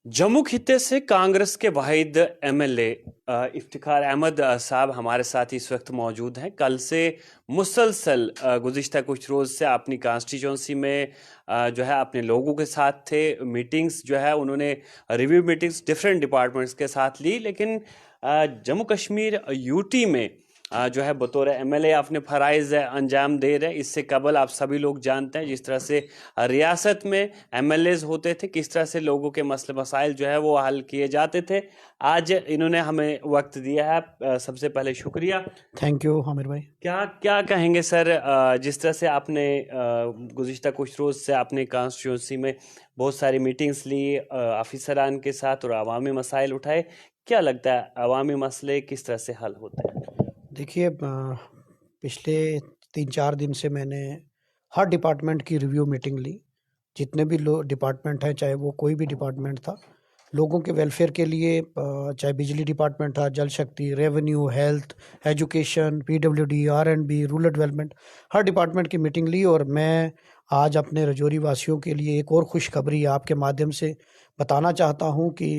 जम्मू खित्ते से कांग्रेस के वाहिद एमएलए इफ्तिखार अहमद साहब हमारे साथ इस वक्त मौजूद हैं। कल से मुसलसल गुज़िश्ता कुछ रोज़ से अपनी कॉन्स्टिट्यूंसी में जो है अपने लोगों के साथ थे। मीटिंग्स जो है उन्होंने रिव्यू मीटिंग्स डिफरेंट डिपार्टमेंट्स के साथ ली, लेकिन जम्मू कश्मीर यूटी में जो है बतौर एमएलए अपने फराइज अंजाम दे रहे। इससे कबल आप सभी लोग जानते हैं जिस तरह से रियासत में एमएलएज होते थे, किस तरह से लोगों के मसले मसाइल जो है वो हल किए जाते थे। आज इन्होंने हमें वक्त दिया है, सबसे पहले शुक्रिया। थैंक यू आमिर भाई। क्या क्या कहेंगे सर, जिस तरह से आपने गुज़िश्ता कुछ रोज़ से अपने कॉन्स्टिट्यूंसी में बहुत सारी मीटिंग्स ली, अफसरान के साथ और अवामी मसाइल उठाए, क्या लगता है अवामी मसले किस तरह से हल होते हैं? देखिए, पिछले 3-4 दिन से मैंने हर डिपार्टमेंट की रिव्यू मीटिंग ली। जितने भी डिपार्टमेंट हैं, चाहे वो कोई भी डिपार्टमेंट था, लोगों के वेलफेयर के लिए, चाहे बिजली डिपार्टमेंट था, Jal Shakti, revenue, health, education, PWD, R&B, rural development, हर डिपार्टमेंट की मीटिंग ली। और मैं आज अपने रजौरी वासियों के लिए एक और खुशखबरी आपके माध्यम से बताना चाहता हूँ कि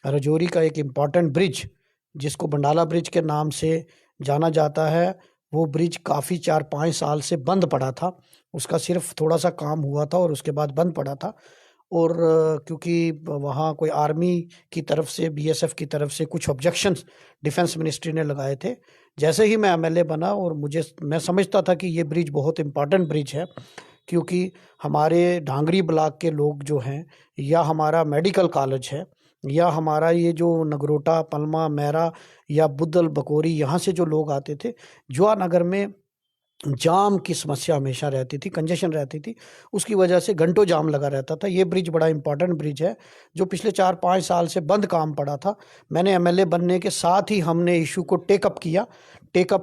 रजौरी का एक इम्पॉर्टेंट ब्रिज, जिसको बंडाला ब्रिज के नाम से जाना जाता है, वो ब्रिज काफ़ी 4-5 साल से बंद पड़ा था। उसका सिर्फ थोड़ा सा काम हुआ था और उसके बाद बंद पड़ा था। और क्योंकि वहाँ कोई आर्मी की तरफ से, बीएसएफ की तरफ से कुछ ऑब्जेक्शंस डिफेंस मिनिस्ट्री ने लगाए थे। जैसे ही मैं एमएलए बना और मैं समझता था कि ये ब्रिज बहुत इम्पॉर्टेंट ब्रिज है, क्योंकि हमारे ढांगरी ब्लॉक के लोग जो हैं, या हमारा मेडिकल कॉलेज है, या हमारा ये जो नगरोटा, पलमा, मैरा या बुद्धल, बकोरी, यहाँ से जो लोग आते थे, जुआ नगर में जाम की समस्या हमेशा रहती थी, कंजेशन रहती थी। उसकी वजह से घंटों जाम लगा रहता था। ये ब्रिज बड़ा इंपॉर्टेंट ब्रिज है, जो पिछले 4-5 साल से बंद काम पड़ा था। मैंने एमएलए बनने के साथ ही हमने इशू को टेकअप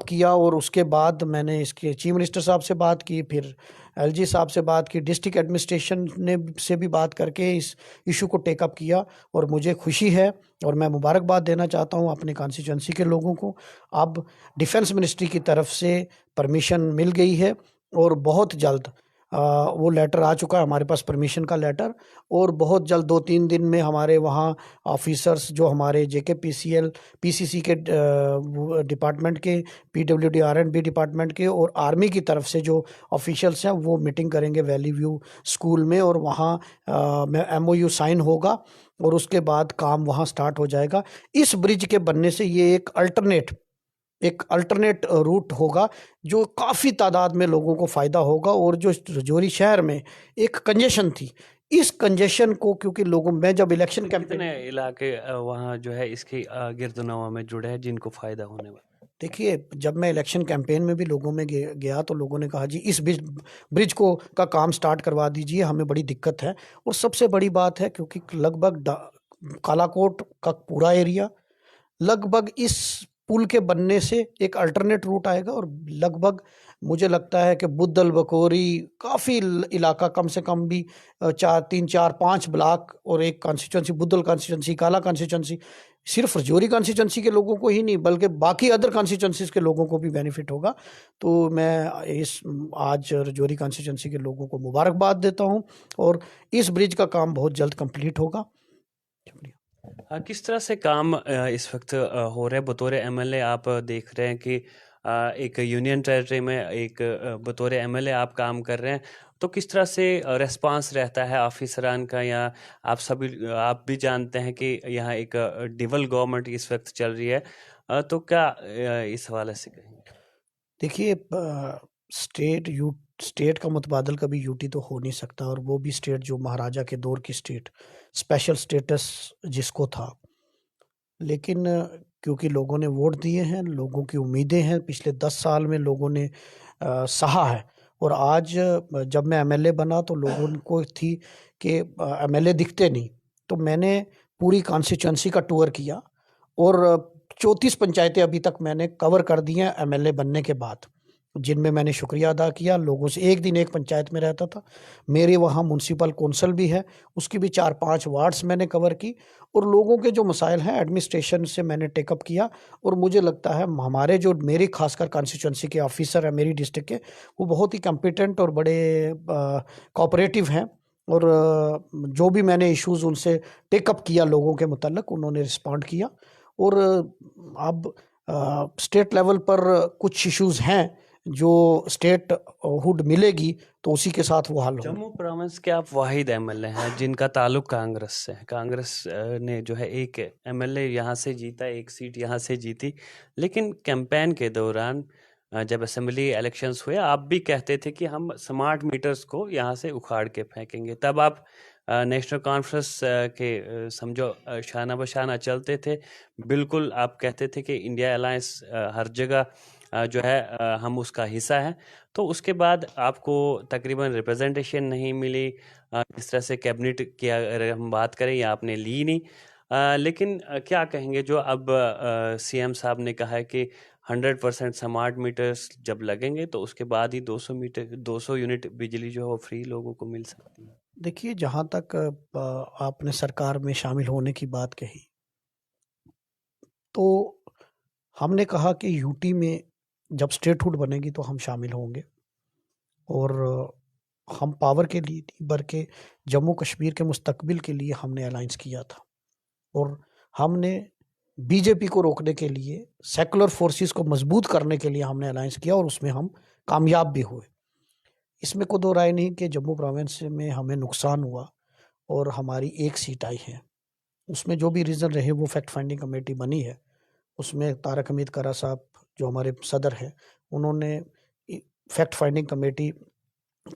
किया और उसके बाद मैंने इसके चीफ मिनिस्टर साहब से बात की, फिर एलजी साहब से बात की, डिस्ट्रिक्ट एडमिनिस्ट्रेशन ने से भी बात करके इस इशू को टेकअप किया। और मुझे खुशी है और मैं मुबारकबाद देना चाहता हूँ अपने कॉन्स्टिट्यूंसी के लोगों को। अब डिफेंस मिनिस्ट्री की तरफ से परमिशन मिल गई है और बहुत जल्द वो लेटर आ चुका है हमारे पास, परमिशन का लेटर। और बहुत जल्द 2-3 दिन में हमारे वहाँ ऑफिसर्स, जो हमारे जेके पीसीएल, पीसीसी के डिपार्टमेंट के, पीडब्ल्यूडी, आरएंडबी डिपार्टमेंट के और आर्मी की तरफ से जो ऑफिशियल्स हैं, वो मीटिंग करेंगे वैली व्यू स्कूल में। और वहाँ एमओयू साइन होगा और उसके बाद काम वहाँ स्टार्ट हो जाएगा। इस ब्रिज के बनने से ये एक अल्टरनेट रूट होगा, जो काफ़ी तादाद में लोगों को फ़ायदा होगा। और जो रजौरी शहर में एक कंजेशन थी, इस कंजेशन को, क्योंकि लोगों में जब इलेक्शन कितने कैंपेन, इलाके वहाँ जो है इसकी गिरदनवा में जुड़े हैं जिनको फायदा होने वाला? देखिए, जब मैं इलेक्शन कैंपेन में भी लोगों में गया तो लोगों ने कहा जी इस ब्रिज को का काम स्टार्ट करवा दीजिए, हमें बड़ी दिक्कत है। और सबसे बड़ी बात है, क्योंकि लगभग कालाकोट का पूरा एरिया, लगभग इस पुल के बनने से एक अल्टरनेट रूट आएगा। और लगभग मुझे लगता है कि बुद्धल, बकोरी, काफ़ी इलाका, कम से कम भी 3-4-5 ब्लॉक और एक कॉन्स्टिट्यूंसी, बुद्धल कॉन्स्टिट्यूंसी, काला कॉन्स्टिट्यूंसी, सिर्फ रजौरी कॉन्स्टिट्यूंसी के लोगों को ही नहीं बल्कि बाकी अदर कॉन्स्टिट्यूंसीज के लोगों को भी बेनिफिट होगा। तो मैं आज रजौरी कॉन्स्टिट्यूंसी के लोगों को मुबारकबाद देता हूँ और इस ब्रिज का काम बहुत जल्द कंप्लीट होगा। शुक्रिया। किस तरह से काम इस वक्त हो रहा है? बतौर एमएलए आप देख रहे हैं कि एक यूनियन टेरिटरी में एक बतौर एमएलए आप काम कर रहे हैं, तो किस तरह से रिस्पांस रहता है ऑफिसरान का? या आप भी जानते हैं कि यहाँ एक डिबल गवर्नमेंट इस वक्त चल रही है, तो क्या इस हवाले से कहेंगे? देखिए, स्टेट का मुतबादल कभी यूटी तो हो नहीं सकता, और वो भी स्टेट जो महाराजा के दौर की स्टेट, स्पेशल स्टेटस जिसको था। लेकिन क्योंकि लोगों ने वोट दिए हैं, लोगों की उम्मीदें हैं, पिछले 10 साल में लोगों ने सहा है। और आज जब मैं एमएलए बना तो लोगों को थी कि एमएलए दिखते नहीं, तो मैंने पूरी कॉन्स्टिट्यूंसी का टूर किया और 34 पंचायतें अभी तक मैंने कवर कर दी हैं एमएलए बनने के बाद, जिनमें मैंने शुक्रिया अदा किया लोगों से। एक दिन एक पंचायत में रहता था, मेरे वहाँ म्यूनसिपल कौंसल भी है, उसकी भी 4-5 वार्ड्स मैंने कवर की। और लोगों के जो मसाइल हैं एडमिनिस्ट्रेशन से मैंने टेकअप किया। और मुझे लगता है हमारे जो मेरी खासकर कॉन्स्टिट्यूंसी के ऑफिसर हैं मेरी डिस्ट्रिक्ट के, वो बहुत ही कॉम्पिटेंट और बड़े कोऑपरेटिव हैं। और जो भी मैंने इश्यूज उनसे टेकअप किया लोगों के मुतल्लिक, उन्होंने रिस्पॉन्ड किया। और अब स्टेट लेवल पर कुछ इश्यूज हैं जो स्टेट हुड मिलेगी तो उसी के साथ वो हल होंगे। जम्मू प्रोविंस के आप वाहिद एमएलए हैं जिनका ताल्लुक कांग्रेस से है। कांग्रेस ने जो है एक एमएलए यहाँ से जीता, एक सीट यहाँ से जीती, लेकिन कैंपेन के दौरान जब असेंबली इलेक्शंस हुए आप भी कहते थे कि हम स्मार्ट मीटर्स को यहाँ से उखाड़ के फेंकेंगे। तब आप नेशनल कॉन्फ्रेंस के समझो शाना बशाना चलते थे। बिल्कुल आप कहते थे कि इंडिया अलायंस हर जगह जो है हम उसका हिस्सा हैं। तो उसके बाद आपको तकरीबन रिप्रेजेंटेशन नहीं मिली। इस तरह से कैबिनेट की अगर हम बात करें या आपने ली नहीं। लेकिन क्या कहेंगे जो अब सीएम साहब ने कहा है कि 100% स्मार्ट मीटर्स जब लगेंगे तो उसके बाद ही 200 यूनिट बिजली जो है वो फ्री लोगों को मिल सकती है। देखिए, जहाँ तक आपने सरकार में शामिल होने की बात कही, तो हमने कहा कि यूटी में जब स्टेटहुड बनेगी तो हम शामिल होंगे। और हम पावर के लिए नहीं बल्कि जम्मू कश्मीर के मुस्तकबिल के लिए हमने अलायंस किया था। और हमने बीजेपी को रोकने के लिए, सेकुलर फोर्सेस को मजबूत करने के लिए हमने अलायंस किया और उसमें हम कामयाब भी हुए। इसमें कोई दो राय नहीं कि जम्मू प्रोविंस में हमें नुकसान हुआ और हमारी एक सीट आई है। उसमें जो भी रीज़न रहे वो फैक्ट फाइंडिंग कमेटी बनी है। उसमें तारक हमीद करा साहब जो हमारे सदर हैं, उन्होंने फैक्ट फाइंडिंग कमेटी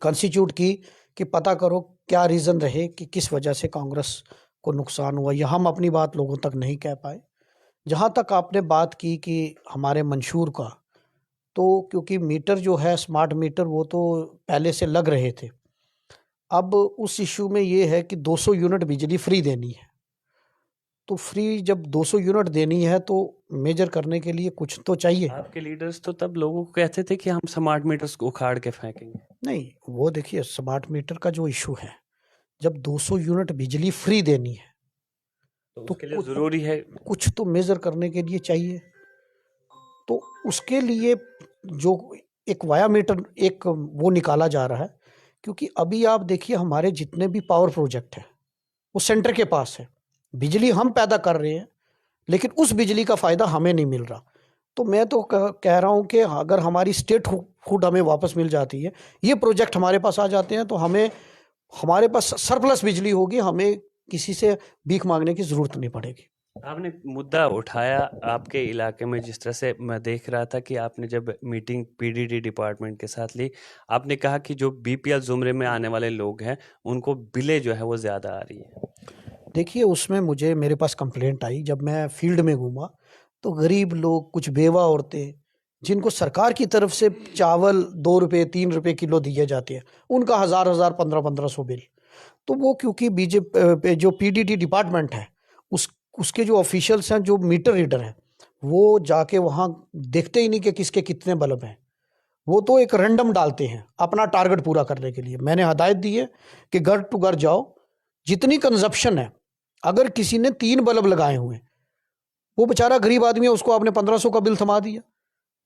कंस्टिट्यूट की कि पता करो क्या रीज़न रहे कि किस वजह से कांग्रेस को नुकसान हुआ। यह हम अपनी बात लोगों तक नहीं कह पाए। जहाँ तक आपने बात की कि हमारे मंशूर का, तो क्योंकि मीटर जो है स्मार्ट मीटर वो तो पहले से लग रहे थे। अब उस इशू में ये है कि 200 यूनिट बिजली फ्री देनी है। तो फ्री जब 200 यूनिट देनी है तो मेजर करने के लिए कुछ तो चाहिए। आपके लीडर्स तो तब लोगों को कहते थे कि हम स्मार्ट मीटर्स को उखाड़ के फेंकेंगे। नहीं, वो देखिए स्मार्ट मीटर का जो इशू है, जब 200 यूनिट बिजली फ्री देनी है तो उसके लिए जरूरी है कुछ तो मेजर करने के लिए चाहिए। तो उसके लिए जो एक वाया मीटर एक वो निकाला जा रहा है, क्योंकि अभी आप देखिए हमारे जितने भी पावर प्रोजेक्ट हैं वो सेंटर के पास है। बिजली हम पैदा कर रहे हैं लेकिन उस बिजली का फ़ायदा हमें नहीं मिल रहा। तो मैं तो कह रहा हूँ कि अगर हमारी स्टेट हुड हमें वापस मिल जाती है, ये प्रोजेक्ट हमारे पास आ जाते हैं, तो हमें हमारे पास सरप्लस बिजली होगी, हमें किसी से भीख मांगने की ज़रूरत नहीं पड़ेगी। आपने मुद्दा उठाया आपके इलाके में, जिस तरह से मैं देख रहा था कि आपने जब मीटिंग पीडीडी डिपार्टमेंट के साथ ली, आपने कहा कि जो बीपीएल जुमरे में आने वाले लोग हैं उनको बिलें जो है वो ज़्यादा आ रही है। देखिए, उसमें मेरे पास कंप्लेंट आई जब मैं फील्ड में घूमा, तो गरीब लोग, कुछ बेवा औरतें जिनको सरकार की तरफ से चावल 2 रुपए 3 रुपए किलो दिए जाते हैं, उनका हज़ार 1500 बिल। तो वो क्योंकि बीजेपी जो पीडीडी डिपार्टमेंट है उसके जो ऑफिशियल्स हैं, जो मीटर रीडर हैं, वो जाके वहाँ देखते ही नहीं कि किसके कितने बल्ब हैं। वो तो एक रैंडम डालते हैं अपना टारगेट पूरा करने के लिए। मैंने हदायत दी है कि घर टू घर जाओ, जितनी कंजप्शन है, अगर किसी ने 3 बल्ब लगाए हुए, वो बेचारा गरीब आदमी है, उसको आपने 1500 का बिल थमा दिया,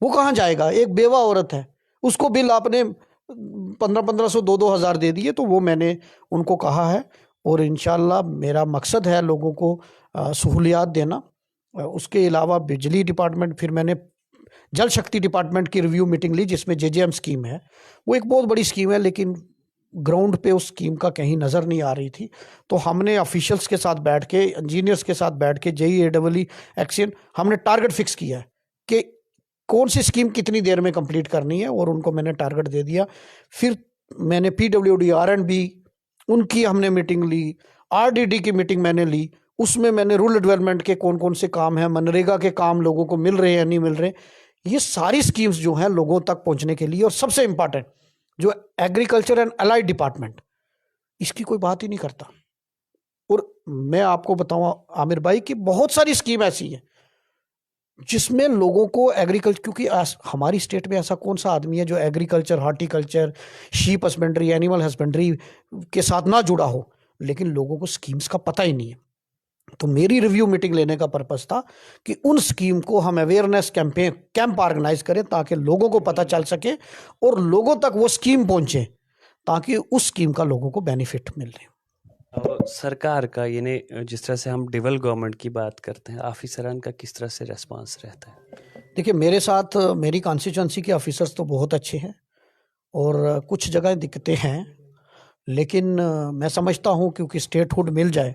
वो कहाँ जाएगा? एक बेवा औरत है, उसको बिल आपने 1500 2 हज़ार दे दिए। तो वो मैंने उनको कहा है और इंशाल्लाह मेरा मकसद है लोगों को सहूलियात देना। उसके अलावा बिजली डिपार्टमेंट, फिर मैंने जल शक्ति डिपार्टमेंट की रिव्यू मीटिंग ली जिसमें जेजेएम स्कीम है। वो एक बहुत बड़ी स्कीम है लेकिन ग्राउंड पे उस स्कीम का कहीं नज़र नहीं आ रही थी। तो हमने ऑफिशियल्स के साथ बैठ के, इंजीनियर्स के साथ बैठ के, JEE एक्शन, हमने टारगेट फिक्स किया है कि कौन सी स्कीम कितनी देर में कंप्लीट करनी है और उनको मैंने टारगेट दे दिया। फिर मैंने PWD R&B उनकी हमने मीटिंग ली, RDD की मीटिंग मैंने ली। उसमें मैंने रूरल डेवलपमेंट के कौन कौन से काम हैं, मनरेगा के काम लोगों को मिल रहे हैं या नहीं मिल रहे, ये सारी स्कीम्स जो हैं लोगों तक पहुंचने के लिए। और सबसे इंपॉर्टेंट जो एग्रीकल्चर एंड अलाइड डिपार्टमेंट, इसकी कोई बात ही नहीं करता। और मैं आपको बताऊं आमिर भाई कि बहुत सारी स्कीम ऐसी है जिसमें लोगों को एग्रीकल्चर, क्योंकि हमारी स्टेट में ऐसा कौन सा आदमी है जो agriculture, horticulture, sheep husbandry, animal husbandry के साथ ना जुड़ा हो, लेकिन लोगों को स्कीम्स का पता ही नहीं है। तो मेरी रिव्यू मीटिंग लेने का पर्पस था कि उन स्कीम को हम अवेयरनेस कैंप ऑर्गेनाइज करें ताकि लोगों को पता चल सके और लोगों तक वो स्कीम पहुंचे, ताकि उस स्कीम का लोगों को बेनिफिट मिल रहे। और सरकार का यानी जिस तरह से हम डिवल गवर्नमेंट की बात करते हैं, ऑफिसरान का किस तरह से रेस्पॉन्स रहता है? देखिए, मेरे साथ मेरी कॉन्स्टिट्यूंसी के ऑफिसर्स तो बहुत अच्छे हैं और कुछ जगह दिक्कतें हैं, लेकिन मैं समझता हूँ क्योंकि स्टेटहुड मिल जाए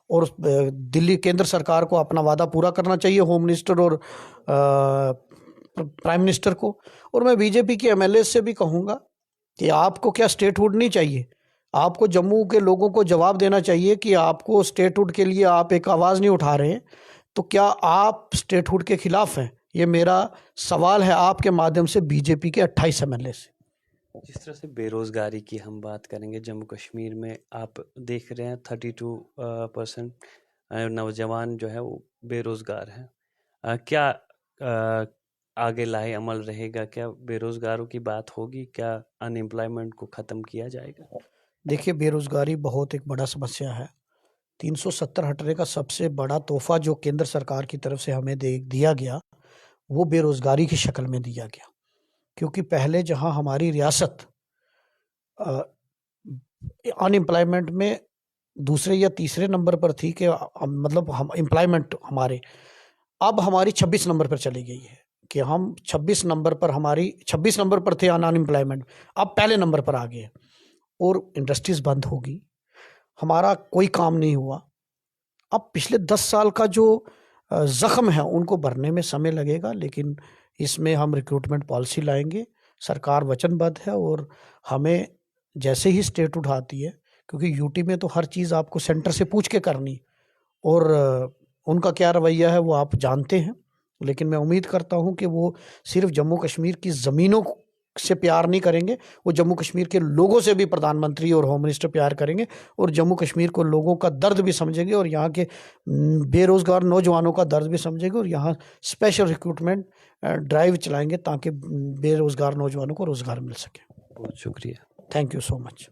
और दिल्ली केंद्र सरकार को अपना वादा पूरा करना चाहिए, होम मिनिस्टर और प्राइम मिनिस्टर को। और मैं बीजेपी के एमएलए से भी कहूँगा कि आपको क्या स्टेटहुड नहीं चाहिए, आपको जम्मू के लोगों को जवाब देना चाहिए कि आपको स्टेटहुड के लिए आप एक आवाज़ नहीं उठा रहे हैं, तो क्या आप स्टेटहुड के खिलाफ हैं? ये मेरा सवाल है आपके माध्यम से बीजेपी के 28 एमएलए से। जिस तरह से बेरोजगारी की हम बात करेंगे, जम्मू कश्मीर में आप देख रहे हैं 32% नौजवान जो है वो बेरोजगार हैं। क्या आगे लाए अमल रहेगा? क्या बेरोजगारों की बात होगी? क्या अनएम्प्लॉयमेंट को ख़त्म किया जाएगा? देखिए, बेरोजगारी बहुत एक बड़ा समस्या है। 370 हटने का सबसे बड़ा तोहफा जो केंद्र सरकार की तरफ से हमें दिया गया, वो बेरोजगारी की शक्ल में दिया गया। क्योंकि पहले जहां हमारी रियासत अनएम्प्लॉयमेंट में दूसरे या तीसरे नंबर पर थी कि मतलब हम एम्प्लॉयमेंट हमारे, अब हमारी 26 नंबर पर चली गई है कि हम 26 नंबर पर, हमारी 26 नंबर पर थे अनएम्प्लॉयमेंट, अब पहले नंबर पर आ गए। और इंडस्ट्रीज बंद होगी, हमारा कोई काम नहीं हुआ। अब पिछले 10 साल का जो ज़ख्म है उनको भरने में समय लगेगा, लेकिन इसमें हम रिक्रूटमेंट पॉलिसी लाएंगे। सरकार वचनबद्ध है और हमें जैसे ही स्टेट उठाती है, क्योंकि यूटी में तो हर चीज़ आपको सेंटर से पूछ के करनी, और उनका क्या रवैया है वो आप जानते हैं। लेकिन मैं उम्मीद करता हूं कि वो सिर्फ जम्मू कश्मीर की ज़मीनों से प्यार नहीं करेंगे, वो जम्मू कश्मीर के लोगों से भी प्रधानमंत्री और होम मिनिस्टर प्यार करेंगे और जम्मू कश्मीर को लोगों का दर्द भी समझेंगे और यहाँ के बेरोज़गार नौजवानों का दर्द भी समझेंगे और यहाँ स्पेशल रिक्रूटमेंट ड्राइव चलाएंगे ताकि बेरोज़गार नौजवानों को रोज़गार मिल सके। बहुत शुक्रिया। Thank you so much.